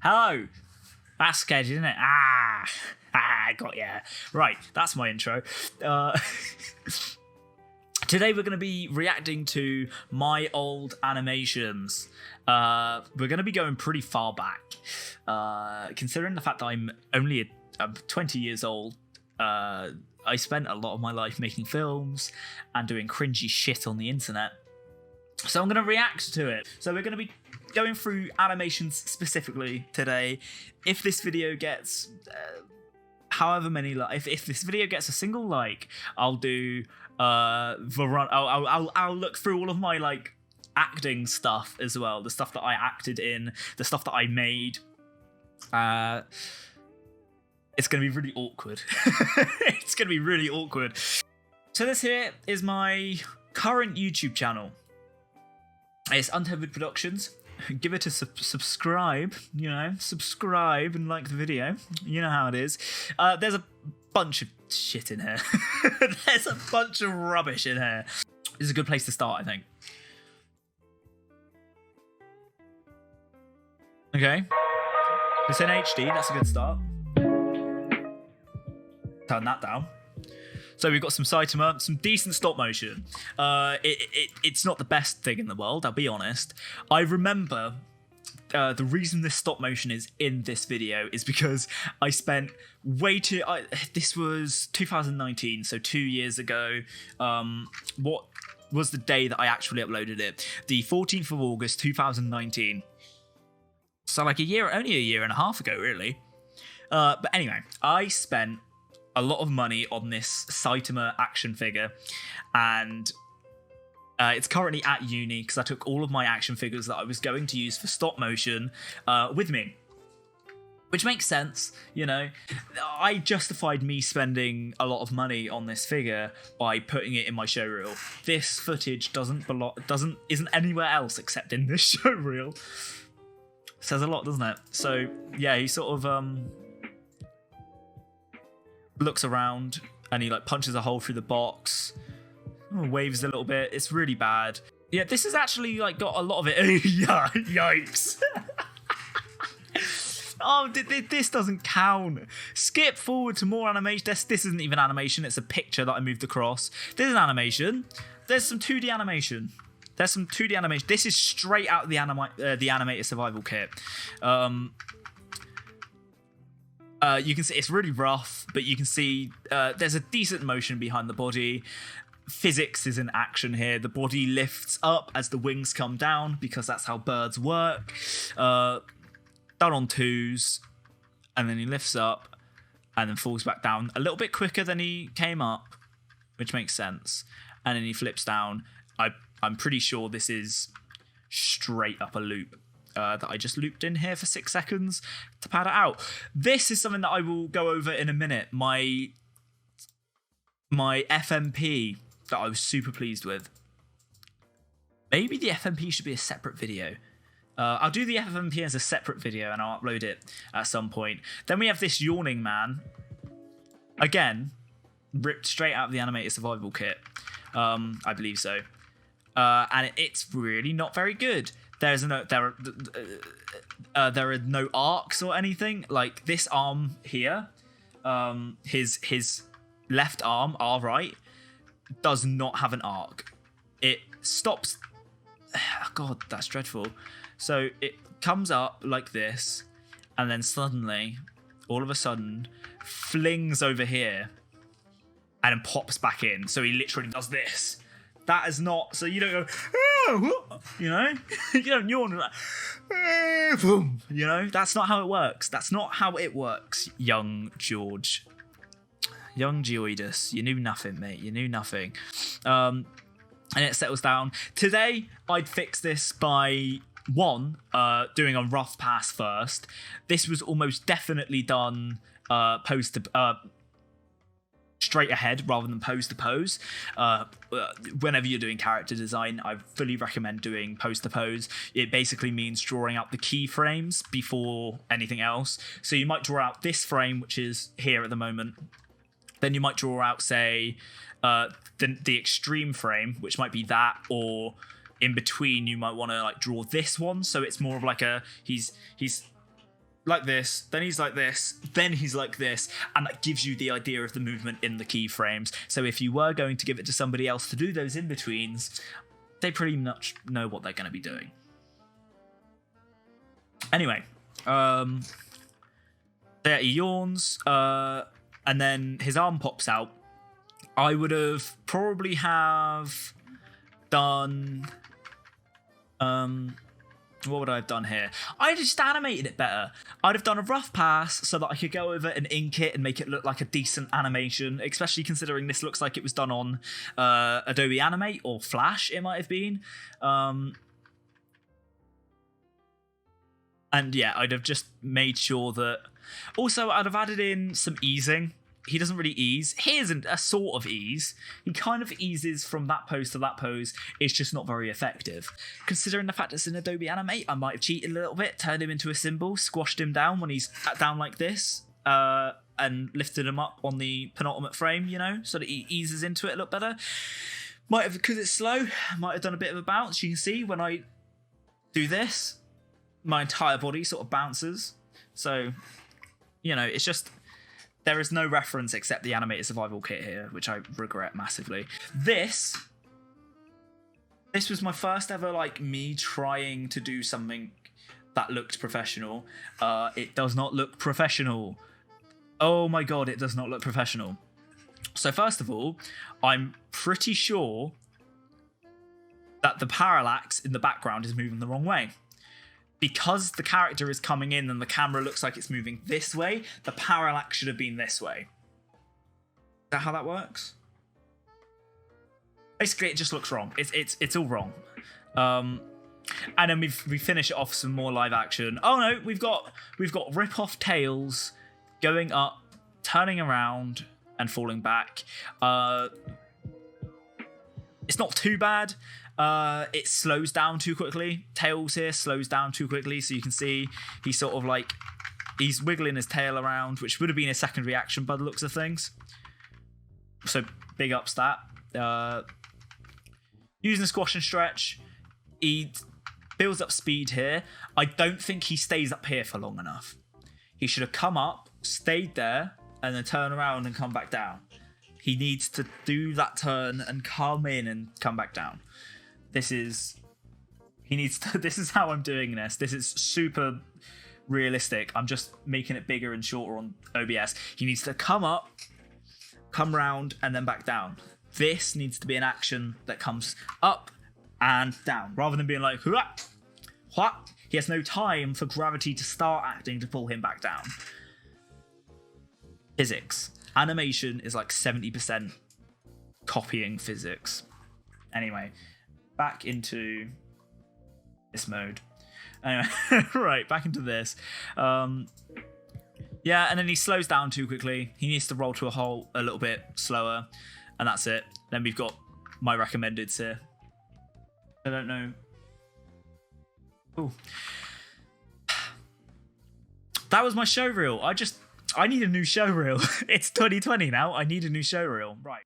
Hello. That's sketchy, isn't it? I got ya. Right, that's my intro. Today we're going to be reacting to my old animations. We're going to be going pretty far back. Considering the fact that I'm 20 years old, I spent a lot of my life making films and doing cringy shit on the internet. So I'm going to react to it. So we're going to be going through animations specifically today. If this video gets however many if this video gets a single like, I'll do I'll look through all of my like acting stuff as well, the stuff that I acted in, the stuff that I made. It's gonna be really awkward. It's gonna be really awkward. So this here is my current YouTube channel. It's Untethered Productions. Give it a subscribe, subscribe and like the video. You know how it is. There's a bunch of shit in here. There's a bunch of rubbish in here. This is a good place to start, I think. Okay. It's in HD, that's a good start. Turn that down. So we've got some Saitama, some decent stop motion. It's not the best thing in the world, I'll be honest. I remember the reason this stop motion is in this video is because I spent this was 2019, so 2 years ago. What was the day that I actually uploaded it? The 14th of August, 2019. So like only a year and a half ago, really. But anyway, I spent a lot of money on this Saitama action figure, and it's currently at uni because I took all of my action figures that I was going to use for stop motion with me, which makes sense. I justified me spending a lot of money on this figure by putting it in my showreel. This footage isn't anywhere else except in this showreel. Says a lot, doesn't it? So yeah, he sort of looks around and he like punches a hole through the box, waves a little bit. It's really bad. Yeah, this has actually like got a lot of it. Yeah, yikes. Oh, this doesn't count. Skip forward to more animation. This isn't even animation. It's a picture that I moved across. This is animation. There's some 2D animation. This is straight out of the animator survival kit. You can see it's really rough, but you can see there's a decent motion behind the body. Physics is in action here. The body lifts up as the wings come down because that's how birds work. Done on twos, and then he lifts up and then falls back down a little bit quicker than he came up, which makes sense. And then he flips down. I'm pretty sure this is straight up a loop. That I just looped in here for 6 seconds to pad it out. This is something that I will go over in a minute. My FMP that I was super pleased with. Maybe the FMP should be a separate video. I'll do the FMP as a separate video and I'll upload it at some point. Then we have this yawning man. Again, ripped straight out of the animated survival kit. I believe so. And it's really not very good. There are no arcs or anything. Like this arm here, his left arm, our right, does not have an arc. It stops. God, that's dreadful. So it comes up like this, and then suddenly, all of a sudden, flings over here, and then pops back in. So he literally does this. That is not, so you don't go, oh, you don't yawn like, boom, that's not how it works. That's not how it works, young George. Young Geoidus, you knew nothing, mate. You knew nothing. And it settles down. Today, I'd fix this by doing a rough pass first. This was almost definitely done straight ahead rather than pose to pose. Whenever you're doing character design, I fully recommend doing pose to pose. It basically means drawing out the keyframes before anything else. So you might draw out this frame, which is here at the moment. Then you might draw out, say, the extreme frame, which might be that, or in between you might want to like draw this one, so it's more of like a he's like this, then he's like this, then he's like this, and that gives you the idea of the movement in the keyframes. So if you were going to give it to somebody else to do those in-betweens, they pretty much know what they're going to be doing. Anyway, there he yawns, and then his arm pops out. I would have probably have done... what would I have done here? I just animated it better. I'd have done a rough pass so that I could go over and ink it and make it look like a decent animation, especially considering this looks like it was done on Adobe Animate or Flash, it might have been. And yeah, I'd have just made sure that... Also, I'd have added in some easing. He doesn't really ease. He isn't a sort of ease. He kind of eases from that pose to that pose. It's just not very effective. Considering the fact it's in Adobe Animate, I might have cheated a little bit, turned him into a symbol, squashed him down when he's down like this, and lifted him up on the penultimate frame, you know, so that he eases into it a little better. Might have, because it's slow, might have done a bit of a bounce. You can see when I do this, my entire body sort of bounces. So, you know, it's just... There is no reference except the animated survival kit here, which I regret massively. This was my first ever, like, me trying to do something that looked professional. It does not look professional. Oh my god, it does not look professional. So first of all, I'm pretty sure that the parallax in the background is moving the wrong way. Because the character is coming in and the camera looks like it's moving this way, the parallax should have been this way. Is that how that works? Basically, it just looks wrong. It's all wrong. And then we finish it off some more live action. Oh no, we've got rip-off tails going up, turning around, and falling back. It's not too bad. It slows down too quickly. Tails here slows down too quickly, so you can see he's sort of like, he's wiggling his tail around, which would have been a secondary action by the looks of things. So big ups that. Using squash and stretch, he builds up speed here. I don't think he stays up here for long enough. He should have come up, stayed there, and then turn around and come back down. He needs to do that turn and come in and come back down. This is how I'm doing this. This is super realistic. I'm just making it bigger and shorter on OBS. He needs to come up, come round, and then back down. This needs to be an action that comes up and down, rather than being like, hua, hua. He has no time for gravity to start acting to pull him back down. Physics. Animation is like 70% copying physics. Anyway, back into this mode. Anyway, right, back into this. Yeah, and then he slows down too quickly. He needs to roll to a halt a little bit slower, and that's it. Then we've got my recommendeds here. I don't know. Ooh. That was my show reel. I need a new show reel. It's 2020 now. I need a new show reel. Right.